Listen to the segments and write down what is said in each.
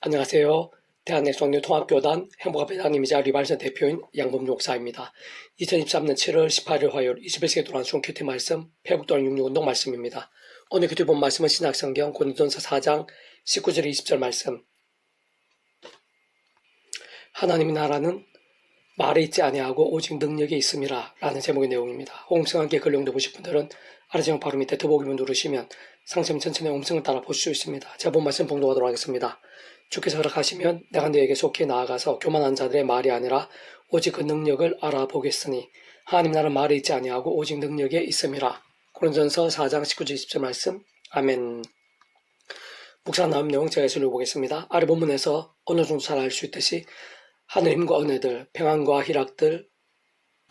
안녕하세요. 대한내성교통합교단 행복한 회장님이자 리발선 대표인 양범 목사입니다. 2023년 7월 18일 화요일 21세기 동안 중 큐티 말씀 회복도안 66운동 말씀입니다. 오늘 큐티 본 말씀은 신약성경 고린도전서 4장 19절 20절 말씀. 하나님의 나라는 말에 있지 아니하고 오직 능력에 있음이라 라는 제목의 내용입니다. 홍성과 함께 글 용도 보실 분들은 아래 제목 바로 밑에 더보기문 누르시면 상세히 천천히 음성을 따라 보실 수 있습니다. 제가 본 말씀 봉독하도록 하겠습니다. 주께서 허락하시면 내가 너에게 속히 나아가서 교만한 자들의 말이 아니라 오직 그 능력을 알아보겠으니 하나님 나라는 말에 있지 아니하고 오직 능력에 있음이라. 고린도전서 4장 19절 20절 말씀. 아멘. 묵상 나온 내용 제가 읽어보겠습니다. 아래 본문에서 어느 정도 잘 알 수 있듯이 하늘 힘과 은혜들, 평안과 희락들,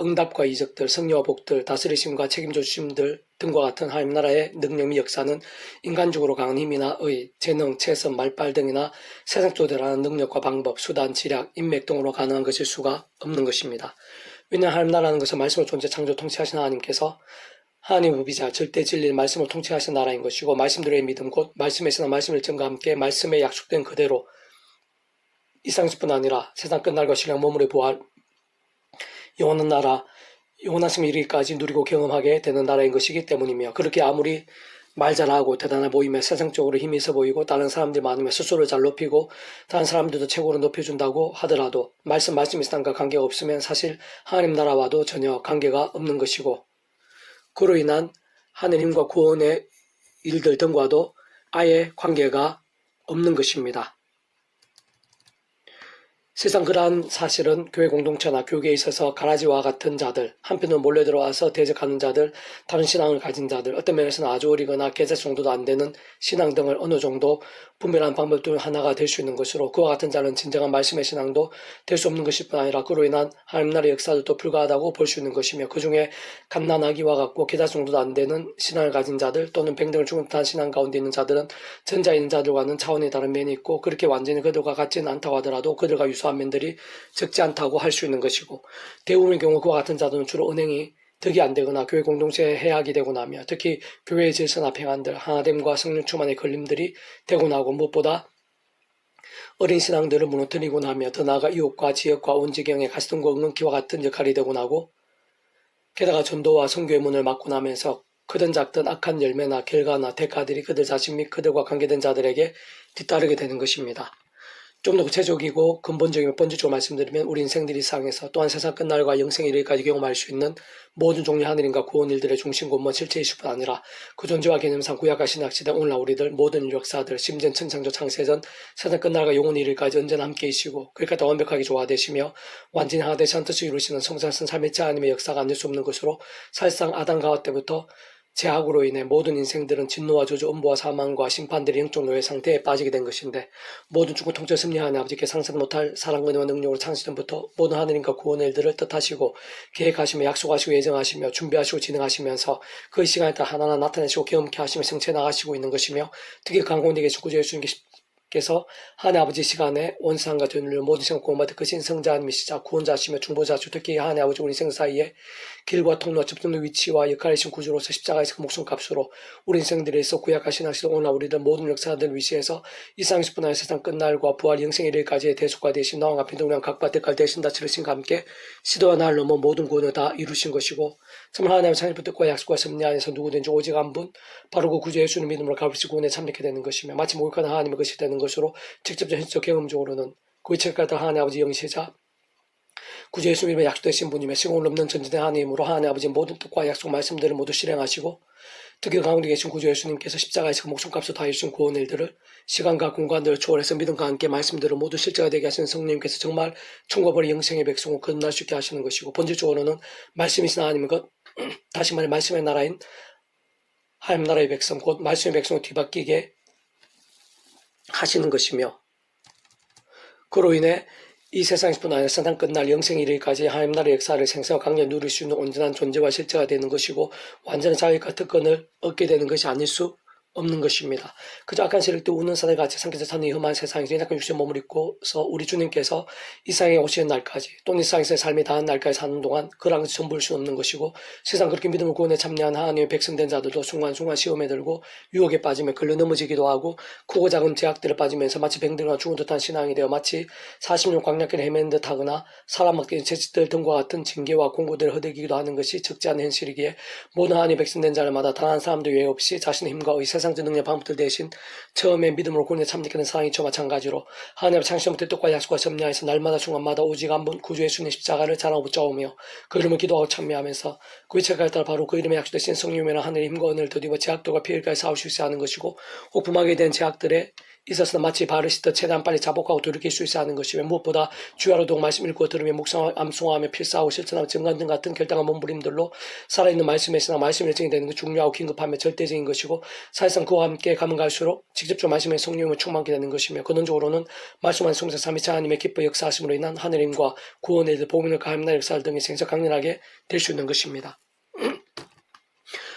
응답과 이적들, 승리와 복들, 다스리심과 책임져 주심들 등과 같은 하나님 나라의 능력 및 역사는 인간적으로 강한 힘이나 의, 재능, 체선, 말빨 등이나 세상적으로라는 능력과 방법, 수단, 지략, 인맥 등으로 가능한 것일 수가 없는 것입니다. 왜냐하면 하나님 나라는 것은 말씀을 존재, 창조, 통치하신 하나님께서 하나님의 법이자 절대 진리의 말씀을 통치하신 나라인 것이고 말씀들의 믿음 곧 말씀의 신앙 말씀의 일정과 함께 말씀에 약속된 그대로 이 상식뿐 아니라 세상 끝날 것이랑 몸으로의 부활 영원한 나라, 영원한 승리 이르기까지 누리고 경험하게 되는 나라인 것이기 때문이며 그렇게 아무리 말 잘하고 대단해 보이며 세상적으로 힘이 있어 보이고 다른 사람들이 많으면 스스로를 잘 높이고 다른 사람들도 최고로 높여준다고 하더라도 말씀의 신앙과 관계가 없으면 사실 하나님 나라와도 전혀 관계가 없는 것이고 그로 인한 하느님과 구원의 일들 등과도 아예 관계가 없는 것입니다. 세상 그러한 사실은 교회 공동체나 교계에 있어서 가라지와 같은 자들, 한편으로 몰래 들어와서 대적하는 자들, 다른 신앙을 가진 자들, 어떤 면에서는 아주 어리거나 계좌 정도도 안 되는 신앙 등을 어느 정도 분별하는 방법 중 하나가 될 수 있는 것으로 그와 같은 자는 진정한 말씀의 신앙도 될 수 없는 것일 뿐 아니라 그로 인한 하나님 나라의 역사도 불가하다고 볼 수 있는 것이며 그 중에 갓난아기와 같고 계좌 정도도 안 되는 신앙을 가진 자들 또는 뱅등을 중급한 신앙 가운데 있는 자들은 전자에 있는 자들과는 차원이 다른 면이 있고 그렇게 완전히 그들과 같지는 않다고 하더라도 그들과 유사한 면들이 적지 않다고 할 수 있는 것이고 대부분의 경우 그와 같은 자들은 주로 은행이 득이 안 되거나 교회 공동체에 해악이 되고 나며 특히 교회의 질서나 평안들, 하나됨과 성령 충만의 걸림들이 되고 나고 무엇보다 어린 신앙들을 무너뜨리고 나며 더 나아가 이웃과 지역과 온 지경의 가시덤과 응응키와 같은 역할이 되고 나고 게다가 전도와 선교의 문을 막고 나면서 크든 작든 악한 열매나 결과나 대가들이 그들 자신 및 그들과 관계된 자들에게 뒤따르게 되는 것입니다. 좀 더 구체적이고 근본적이고 본질적으로 말씀드리면 우리 인생들이 상에서 또한 세상 끝날과 영생에 이르기까지 경험할 수 있는 모든 종류의 하늘인과 구원 일들의 중심 본문 실체이실 뿐 아니라 그 존재와 개념상 구약과 신약시대 오늘날 우리들 모든 역사들 심지어 천창조 창세전 세상 끝날과 영원히 이르기까지 언제나 함께이시고 그러니까 완벽하게 조화되시며 완전히 하나 되시 한 뜻을 이루시는 성장선 삶의자 하나님의 역사가 아닐 수 없는 것으로 사실상 아담 가화 때부터 죄악으로 인해 모든 인생들은 진노와 저주, 음보와 사망과 심판들의 영적 노예 상태에 빠지게 된 것인데 모든 주권 통제 섭리하는 아버지께 상상 못할 사랑과 능력으로 창시전부터 모든 하느님과 구원의 일들을 뜻하시고 계획하시며 약속하시고 예정하시며 준비하시고 진행하시면서 그 시간에 따라 하나하나 나타내시고 경험케 하시며 성취해 나가시고 있는 것이며 특히 강공되게 계신 구주 예수님께서 하나님 아버지 시간에 원상과 전율 모든 생각 공부받은 그 신성자 하나님이시자 구원자시며 중보자시고 특히 하나님 아버지 우리 인생 사이에 길과 통로와 접점의 위치와 역할이신 구주로서 십자가에서 그 목숨값으로 우리 인생들에 있어 구약하신 하시는 오늘 우리들 모든 역사들 위시에서 이상식뿐 아니라 세상 끝날과 부활 영생의 일까지의 대속과 되신 나와 같은 동양 각바 대깔 되신다 치르신과 함께 시도와 날 넘어 모든 구원을 다 이루신 것이고 정말 하나님의 창조부 뜻과 약속과 섭리 안에서 누구든지 오직 한 분 바로 그 구주 예수님 믿음으로 값없이 구원에 참여하게 되는 것이며 마치 목욕하는 하나님의 것이 되는 것으로 직접적 현실적 경험적으로는 그 이체를 갖다 하나님 아버지 영시자 구주 예수님의 약속되신 분이며 시공을 넘는 전지된 하나님으로 하나님 아버지 모든 뜻과 약속 말씀들을 모두 실행하시고 특히 가운데 계신 구주 예수님께서 십자가에서 그 목숨값을 다해주신 구원 일들을 시간과 공간들을 초월해서 믿음과 함께 말씀들을 모두 실제가 되게 하시는 성령님께서 정말 충고버린 영생의 백성을 거듭날 수 있게 하시는 것이고 본질적으로는 말씀이신 하나님의 것 다시 말해 말씀의 나라인 하나님 나라의 백성 곧 말씀의 백성을 뒤바뀌게 하시는 것이며 그로 인해 이 세상뿐 아니라 세상 끝날 영생 이르기까지 하나님 나라의 역사를 생생하고 강렬히 누릴 수 있는 온전한 존재와 실제가 되는 것이고 완전한 자유과 특권을 얻게 되는 것이 아닐 수 없는 것입니다. 그저 악한 세력도 우는 사대같이 삼켜져 사는 험한 세상에서 약한 육신의 몸을 입고서 우리 주님께서 이 세상에 오시는 날까지 또는 이 세상에서의 삶이 다한 날까지 사는 동안 그런 것을 전부일 수는 없는 것이고 세상 그렇게 믿음을 구원에 참여한 하나님의 백성된 자들도 순간순간 시험에 들고 유혹에 빠지며 걸려 넘어지기도 하고 크고 작은 제약들을 빠지면서 마치 병들거나 죽은 듯한 신앙이 되어 마치 40년 광야길을 헤매는 듯하거나 사람 맡기는 재짓들 등과 같은 징계와 공고들을 허들기도 하는 것이 적지 않은 현실이기에 모든 하나님의 백성된 자들마다 당한 사람도 예외 없이 자신의 힘과 의 세상적 능력 방법들 대신 처음에 믿음으로 구원에 참여하는 사랑이 저 마찬가지로 하나님의 창시부터 뜻과 약속과 섭리하여서 날마다 순간마다 오직 한 분 구주의 주님 십자가를 자랑하고 붙잡으며 그 이름을 기도하고 참여하면서 그 이체까지 따라 바로 그 이름에 약속되신 성령이나 하늘의 힘과 은혜를 더디어 제약들과 피해까지 싸울 수 있어야 하는 것이고 혹품하게 된 제약들에 있어서는 마치 발을 씻듯 최대한 빨리 자복하고 돌이킬 수 있어야 하는 것이며 무엇보다 주야로도 말씀 읽고 들으며 묵상하며 암송하며 필사하고 실천하며 증거하는 같은 결단과 몸부림들로 살아있는 말씀에서나 말씀의 일정이 되는 것 중요하고 긴급하며 절대적인 것이고 사실상 그와 함께 가면 갈수록 직접적으로 말씀의 성령을 충만하게 되는 것이며 근원적으로는 말씀한 성자 삼위체 하나님의 기뻐 역사하심으로 인한 하늘의 힘과 구원의 일, 복음을 가함이나 역사를 등의 생사 강렬하게 될 수 있는 것입니다.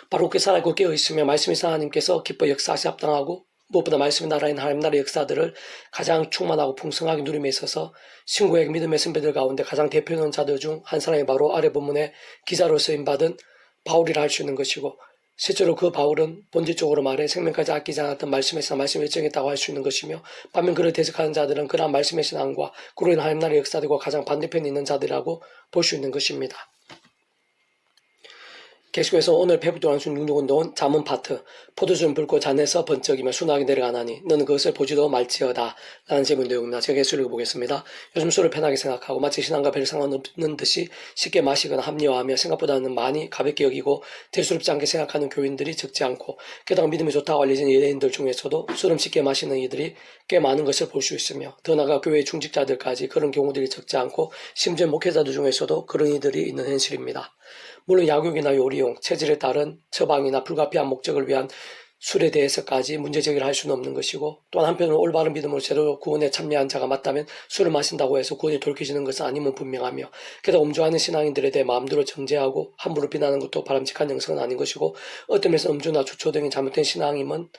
바로 그렇게 살아있고 깨어있으며 말씀이 하나님께서 기뻐 역사하시 합당하고 무엇보다 말씀의 나라인 하나님 나라의 역사들을 가장 충만하고 풍성하게 누림에 있어서 신구의 믿음의 선배들 가운데 가장 대표하는 자들 중 한 사람이 바로 아래 본문의 기자로 쓰임받은 바울이라 할 수 있는 것이고 실제로 그 바울은 본질적으로 말해 생명까지 아끼지 않았던 말씀에서 말씀을 일정했다고 할 수 있는 것이며 반면 그를 대적하는 자들은 그러한 말씀의 신앙과 그로 인한 하나님 나라의 역사들과 가장 반대편에 있는 자들이라고 볼 수 있는 것입니다. 계속해서 오늘 배부도한 순 66운동은 잠언 파트 포도주는 붉고 잔에서 번쩍이며 순하게 내려가나니 너는 그것을 보지도 말지어다 라는 제목 내용입니다. 제가 계속 읽어보겠습니다. 요즘 술을 편하게 생각하고 마치 신앙과 별 상관없는 듯이 쉽게 마시거나 합리화하며 생각보다는 많이 가볍게 여기고 대수롭지 않게 생각하는 교인들이 적지 않고 게다가 믿음이 좋다고 알려진 예대인들 중에서도 술은 쉽게 마시는 이들이 꽤 많은 것을 볼 수 있으며 더 나아가 교회 중직자들까지 그런 경우들이 적지 않고 심지어 목회자들 중에서도 그런 이들이 있는 현실입니다. 물론 약육이나 요리용, 체질에 따른 처방이나 불가피한 목적을 위한 술에 대해서까지 문제 제기를 할 수는 없는 것이고 또한 한편으로 올바른 믿음으로 제대로 구원에 참여한 자가 맞다면 술을 마신다고 해서 구원이 돌이켜지는 것은 아님은 분명하며 게다가 음주하는 신앙인들에 대해 마음대로 정죄하고 함부로 비난하는 것도 바람직한 영성은 아닌 것이고 어떤 면에서 음주나 주초 등의 잘못된 신앙임은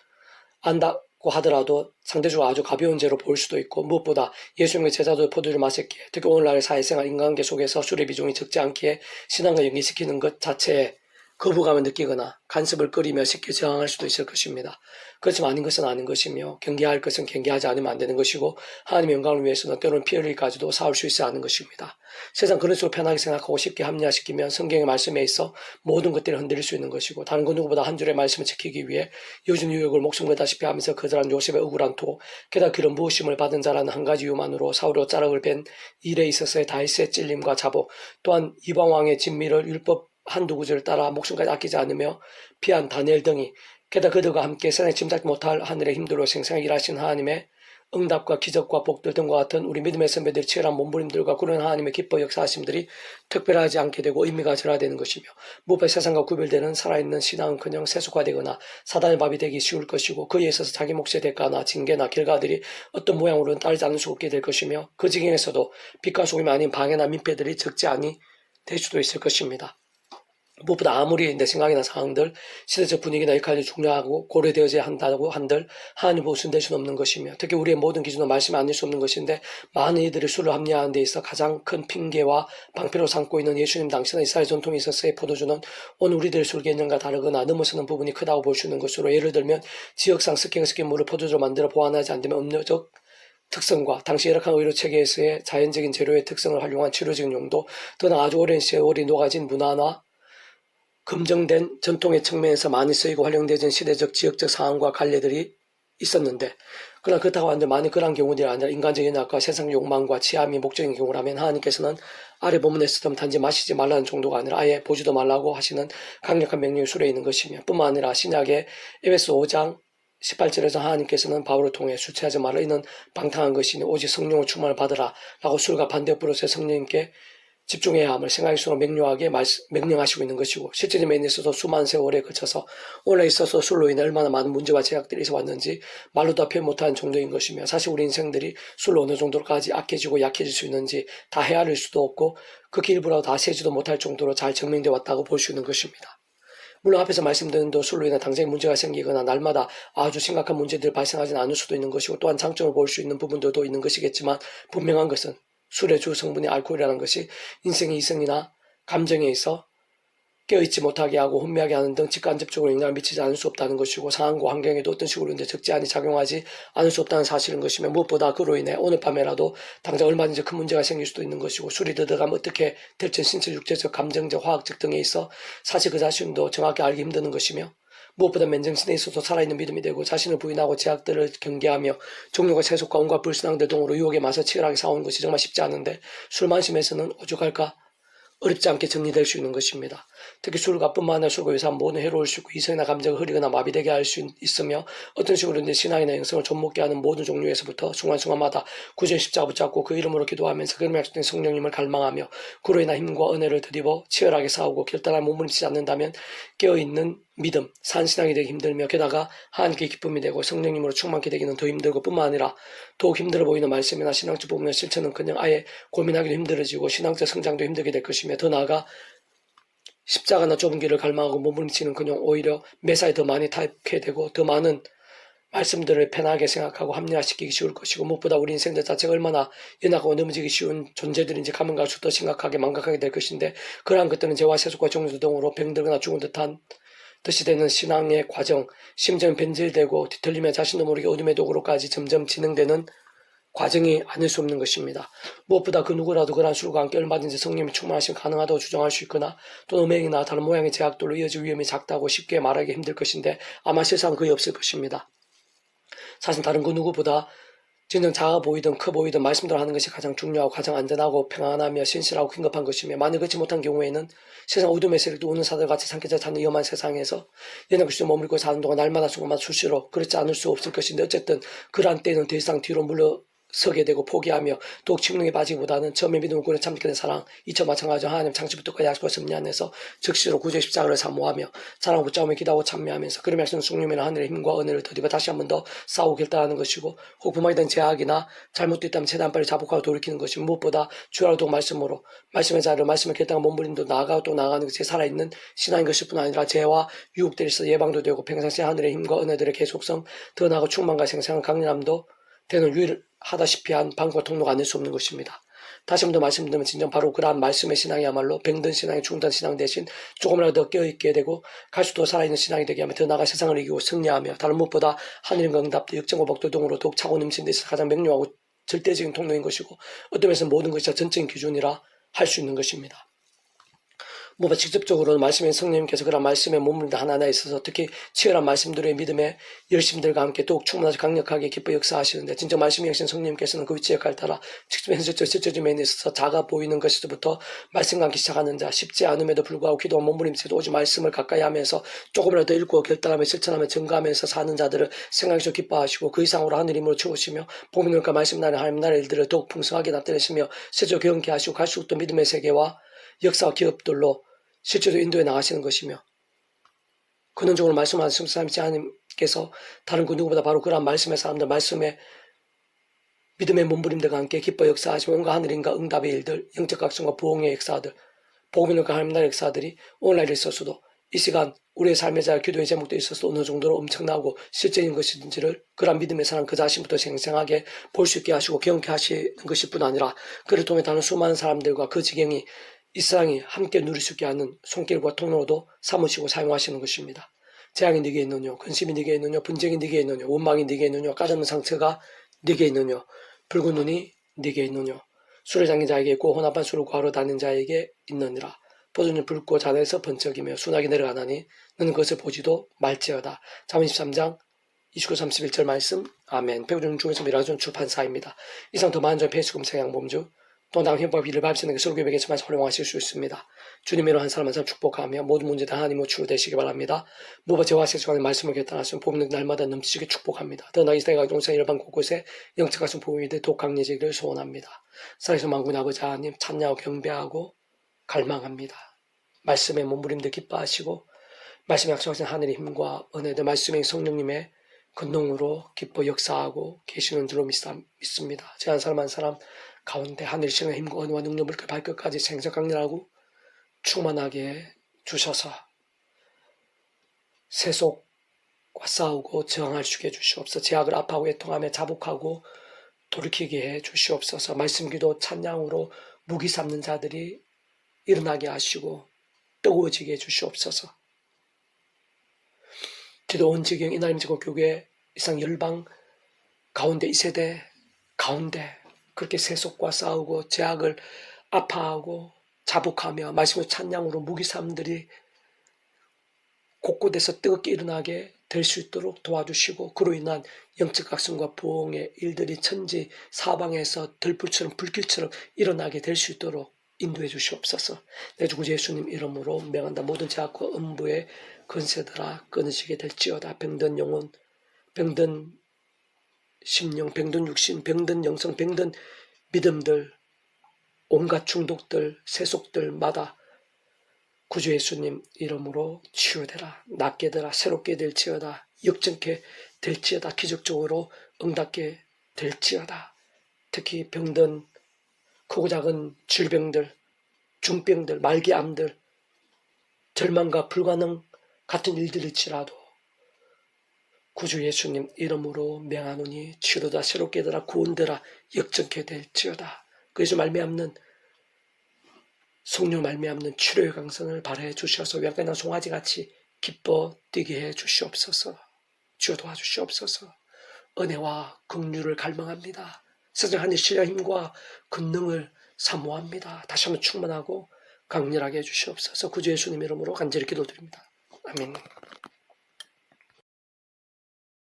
안다고 하더라도 상대적으로 아주 가벼운 죄로 보일 수도 있고 무엇보다 예수님의 제자도 포도주를 마셨기에 특히 오늘날의 사회생활 인간관계 속에서 술의 비중이 적지 않기에 신앙과 연계시키는 것 자체에 거부감을 느끼거나 간섭을 끓이며 쉽게 저항할 수도 있을 것입니다. 그렇지만 아닌 것은 아닌 것이며 경계할 것은 경계하지 않으면 안 되는 것이고 하나님의 영광을 위해서는 때로는 피 흘리기까지도 싸울 수 있어야 하는 것입니다. 세상 그럴수록 편하게 생각하고 쉽게 합리화시키면 성경의 말씀에 있어 모든 것들을 흔들릴 수 있는 것이고 다른 그 누구보다 한 줄의 말씀을 지키기 위해 요즘 유혹을 목숨 걸다시피 하면서 거절한 요셉의 억울한 토 게다가 그런 무엇임을 받은 자라는 한 가지 이유만으로 사울의 자락을 뺀 일에 있어서의 다윗의 찔림과 자복 또한 이방왕의 진미를 율법 한두 구절을 따라 목숨까지 아끼지 않으며 피한 다니엘 등이 게다가 그들과 함께 세상에 짐작지 못할 하늘의 힘들로 생생하게 일하신 하나님의 응답과 기적과 복들 등과 같은 우리 믿음의 선배들의 치열한 몸부림들과 그런 하나님의 기뻐 역사하심들이 특별하지 않게 되고 의미가 절하되는 것이며 무엇보다 세상과 구별되는 살아있는 신앙은커녕 세속화되거나 사단의 밥이 되기 쉬울 것이고 그에 있어서 자기 몫의 대가나 징계나 결과들이 어떤 모양으로는 따르지 않을 수 없게 될 것이며 그 지경에서도 빛과 소금이 아닌 방해나 민폐들이 적지 않이 될 수도 있을 것입니다. 무엇보다 아무리 내 생각이나 상황들, 시대적 분위기나 역할이 중요하고 고려되어져야 한다고 한들 하나님 보수는 될 수는 없는 것이며 특히 우리의 모든 기준은 말씀이 아닐 수 없는 것인데 많은 이들이 술을 합리화하는 데 있어 가장 큰 핑계와 방패로 삼고 있는 예수님 당시나 이스라엘 전통에 있어서의 포도주는 오늘 우리들의 술 개념과 다르거나 넘어서는 부분이 크다고 볼 수 있는 것으로 예를 들면 지역상 섞인 물을 포도주로 만들어 보완하지 않으면 음료적 특성과 당시 열악한 의료 체계에서의 자연적인 재료의 특성을 활용한 치료적인 용도 또는 아주 오랜 세월이 녹아진 문화나 검증된 전통의 측면에서 많이 쓰이고 활용되어진 시대적 지역적 상황과 관례들이 있었는데 그러나 그렇다고 하는데 만약 그런 경우들이 아니라 인간적인 연약과 세상 욕망과 치함이 목적인 경우라면 하나님께서는 아래 본문에서도 단지 마시지 말라는 정도가 아니라 아예 보지도 말라고 하시는 강력한 명령이 수레 있는 것이며 뿐만 아니라 신약의 에베소 5장 18절에서 하나님께서는 바울을 통해 술 취하지 말라 이는 방탕한 것이니 오직 성령을 충만을 받으라 라고 술과 반대부로서 성령님께 집중해야 함을 생각할수록 명료하게 명령하시고 있는 것이고 실제적인 면에 있어서 수많은 세월에 거쳐서 오늘에 있어서 술로 인해 얼마나 많은 문제와 제약들이 있어 왔는지 말로 다 표현 못하는 정도인 것이며 사실 우리 인생들이 술로 어느 정도까지 악해지고 약해질 수 있는지 다 헤아릴 수도 없고 극히 일부라도 다 세지도 못할 정도로 잘 증명되어 왔다고 볼 수 있는 것입니다. 물론 앞에서 말씀드린 대로 술로 인해 당장에 문제가 생기거나 날마다 아주 심각한 문제들이 발생하지는 않을 수도 있는 것이고 또한 장점을 볼 수 있는 부분들도 있는 것이겠지만 분명한 것은 술의 주 성분이 알코올이라는 것이 인생의 이성이나 감정에 있어 깨어있지 못하게 하고 혼미하게 하는 등 직간접적으로 영향을 미치지 않을 수 없다는 것이고 상황과 환경에도 어떤 식으로 적지않이 작용하지 않을 수 없다는 사실인 것이며 무엇보다 그로 인해 오늘 밤에라도 당장 얼마든지 큰 문제가 생길 수도 있는 것이고 술이 들어가면 어떻게 될지 신체, 육체적, 감정적, 화학적 등에 있어 사실 그 자신도 정확히 알기 힘드는 것이며 무엇보다 맨정신에 있어서 살아있는 믿음이 되고 자신을 부인하고 제약들을 경계하며 종교가 세속과 온갖 불신앙들 등으로 유혹에 맞서 치열하게 싸우는 것이 정말 쉽지 않은데 술만심에서는 오죽할까 어렵지 않게 정리될 수 있는 것입니다. 특히 술과 뿐만 아니라 술과 유사한 모든 해로울 수 있고 이성이나 감정을 흐리거나 마비되게 할 수 있으며 어떤 식으로든지 신앙이나 영성을 좀먹게 하는 모든 종류에서부터 순간순간마다 구주의 십자가 붙잡고 그 이름으로 기도하면서 그름에 약속된 성령님을 갈망하며 그로 인한 힘과 은혜를 드리고 치열하게 싸우고 결단한 몸부림치지 않는다면 깨어있는 믿음, 산신앙이 되기 힘들며 게다가 하나님께 기쁨이 되고 성령님으로 충만케 되기는 더 힘들고 뿐만 아니라 더욱 힘들어 보이는 말씀이나 신앙적 부분의 실천은커녕 아예 고민하기도 힘들어지고 신앙적 성장도 힘들게 될 것이며 더 나아가 십자가나 좁은 길을 갈망하고 몸부림치는커녕 오히려 매사에 더 많이 타협해 되고 더 많은 말씀들을 편하게 생각하고 합리화시키기 쉬울 것이고 무엇보다 우리 인생들 자체가 얼마나 연약하고 넘어지기 쉬운 존재들인지 가면 갈수록 더 심각하게 망각하게 될 것인데 그러한 것들은 죄와 세속과 종교 등으로 병들거나 죽은 듯한 뜻이 되는 신앙의 과정, 심지어는 변질되고 뒤틀리며 자신도 모르게 어둠의 도구로까지 점점 진행되는 과정이 아닐 수 없는 것입니다. 무엇보다 그 누구라도 그러한 술과 함께 얼마든지 성령이 충만하시면 가능하다고 주장할 수 있거나 또 음행이나 다른 모양의 제약들로 이어질 위험이 작다고 쉽게 말하기 힘들 것인데 아마 세상은 거의 없을 것입니다. 사실 다른 그 누구보다 진정 작아 보이든 커 보이든 말씀대로 하는 것이 가장 중요하고 가장 안전하고 평안하며 신실하고 긴급한 것이며 만일 그렇지 못한 경우에는 세상 어둠의 세력도 우는 사들같이 삼켜져 사는 위험한 세상에서 연약없이 머물고 사는 동안 날마다 조금만 수시로 그렇지 않을 수 없을 것인데 어쨌든 그러한 때는 더 이상 뒤로 물러서게 되고 포기하며 더욱 침묵에 빠지기보다는 처음에 믿음을 꾸려 참게 된 사랑 이처 마찬가지로 하나님 창시부터까지 약속과 섭리 안에서 즉시로 구주의 십자가를 사모하며 사랑을 붙잡으며 기도하고 참여하면서 그런 말씀 성령이나 하늘의 힘과 은혜를 더디어 다시 한 번 더 싸우고 결단하는 것이고 혹 부모에 대한 제약이나 잘못됐다면 최대한 빨리 자복하고 돌이키는 것이 무엇보다 주야로 도 말씀으로 말씀의 자료 말씀의 결단과 몸부림도 나아가고 또 나아가는 것이 살아있는 신앙인 것일 뿐 아니라 죄와 유혹들에서 예방도 되고 평상시 하늘의 힘과 은혜들의 계속성 더 나아가 충만과 생생한 강렬함도 되는 유일하다시피 한 방과 통로가 아닐 수 없는 것입니다. 다시 한 번 더 말씀드리면 진정 바로 그러한 말씀의 신앙이야말로 병든 신앙이 중단 신앙 대신 조금이라도 더 깨어있게 되고 갈수록 더 살아있는 신앙이 되게 하며 더 나아가 세상을 이기고 승리하며 다른 무엇보다 하늘과 응답도 역정과 복도 등으로 더욱 차고 넘치는 데 있어서 가장 명료하고 절대적인 통로인 것이고 어떤 면에서 모든 것이 다 전적인 기준이라 할 수 있는 것입니다. 무엇보다 직접적으로는 말씀의 성령님께서 그런 말씀의 몸물도 하나하나에 있어서 특히 치열한 말씀들의 믿음의 열심들과 함께 더욱 충분하지 강력하게 기뻐 역사하시는데 진짜 말씀이 여신 성령님께서는 그 위치 역할을 따라 직접 현실적 실제적 면에 있어서 작아 보이는 것에서부터 말씀과 함께 시작하는 자 쉽지 않음에도 불구하고 기도와 몸부림치도 오직 말씀을 가까이 하면서 조금이라도 읽고 결단하며 실천하며 증거하면서 사는 자들을 생각해서 기뻐하시고 그 이상으로 하늘 힘으로 채우시며 복음의 눈과 말씀 나라의 하나님 나라의 일들을 더욱 풍성하게 나타내시며 실제로 경험케 하시고 갈수록 또 믿음의 세계와 역사와 기업들로 실제로 인도에 나가시는 것이며 근원적으로 말씀하신 하나님께서 다른 그 누구보다 바로 그러한 말씀의 사람들 말씀의 믿음의 몸부림들과 함께 기뻐 역사하시며 온갖 하늘인과 응답의 일들 영적 각성과 부흥의 역사들 복음과 하나님 나라의 역사들이 오늘날에 있어서도 이 시간 우리의 삶의 자 기도의 제목도 있어서 어느 정도로 엄청나고 실제인 것인지를 그런 믿음의 사람 그 자신부터 생생하게 볼 수 있게 하시고 경험케 하시는 것일 뿐 아니라 그를 통해 다른 수많은 사람들과 그 지경이 이 세상이 함께 누릴 수 있게 하는 손길과 통로도 삼으시고 사용하시는 것입니다. 재앙이 네게 있느뇨, 근심이 네게 있느뇨, 분쟁이 네게 있느뇨, 원망이 네게 있느뇨, 까졌는 상처가 네게 있느뇨, 붉은 눈이 네게 있느뇨, 술에 잠긴 자에게 있고 혼합한 술을 구하러 다니는 자에게 있느니라. 포도는 붉고 잔에서 번쩍이며 순하게 내려가나니 너는 그것을 보지도 말지어다. 잠언 23장 29, 31절 말씀 아멘. 배우는 중에서 미라존 출판사입니다. 이상 더 많은 점의 폐수금 세양범주 또 다음 현법 일을 밟으시는 그 설교백에서만 활용하실 수 있습니다. 주님으로 한 사람 한 사람 축복하며 모든 문제 다 하나님으로 치유되시기 바랍니다. 무엇보다 저와 세수관의 말씀을 결단하시면 복음은 날마다 넘치게 축복합니다. 더 나이 세대가 동생 일반 곳곳에 영적 가슴 복음이 더욱 강해지기를 소원합니다. 살아계신 만군의 아버지 하나님 찬양하고 경배하고 갈망합니다. 말씀에 몸부림들 기뻐하시고 말씀에 약속하신 하늘의 힘과 은혜들 말씀의 성령님의 근동으로 기뻐 역사하고 계시는 줄로 믿습니다. 제 한 사람 한 사람 가운데 하늘 신의 힘과 은혜와 능력을 그 발끝까지 생사 강렬하고 충만하게 주셔서 세속과 싸우고 저항할 수 있게 해주시옵소서. 제약을 아파하고 애통하며 자복하고 돌이키게 해 주시옵소서. 말씀 기도 찬양으로 무기 삼는 자들이 일어나게 하시고 뜨거워지게 해 주시옵소서. 기도 온 지경 이나림 제국교회 이상 열방 가운데 이 세대 가운데 그렇게 세속과 싸우고 제약을 아파하고 자복하며 말씀의 찬양으로 무기 삼들이 곳곳에서 뜨겁게 일어나게 될 수 있도록 도와주시고 그로 인한 영적 각성과 부흥의 일들이 천지 사방에서 들불처럼 불길처럼 일어나게 될 수 있도록 인도해 주시옵소서. 내 주 구주 예수님 이름으로 명한다. 모든 제약과 음부의 건세들아 끊으시게 될지어다. 병든 영혼, 병든 심령, 병든 육신, 병든 영성, 병든 믿음들, 온갖 중독들, 세속들마다 구주 예수님 이름으로 치유되라. 낫게 되라. 새롭게 될지어다. 역전케 될지어다. 기적적으로 응답게 될지어다. 특히 병든 크고 작은 질병들, 중병들, 말기암들, 절망과 불가능 같은 일들일지라도 구주 예수님 이름으로 명하노니 치유되라. 새롭게 되라. 구원되라. 역전케 될지어다. 그래서 말미암는 성령 말미암는 치료의 강선을 발해 주셔서 약간한 송아지같이 기뻐 뛰게 해 주시옵소서. 주여 도와주시옵소서. 은혜와 긍휼을 갈망합니다. 세상 하늘 신의 힘과 권능을 사모합니다. 다시 한번 충만하고 강렬하게 해 주시옵소서. 구주 예수님 이름으로 간절히 기도드립니다. 아멘.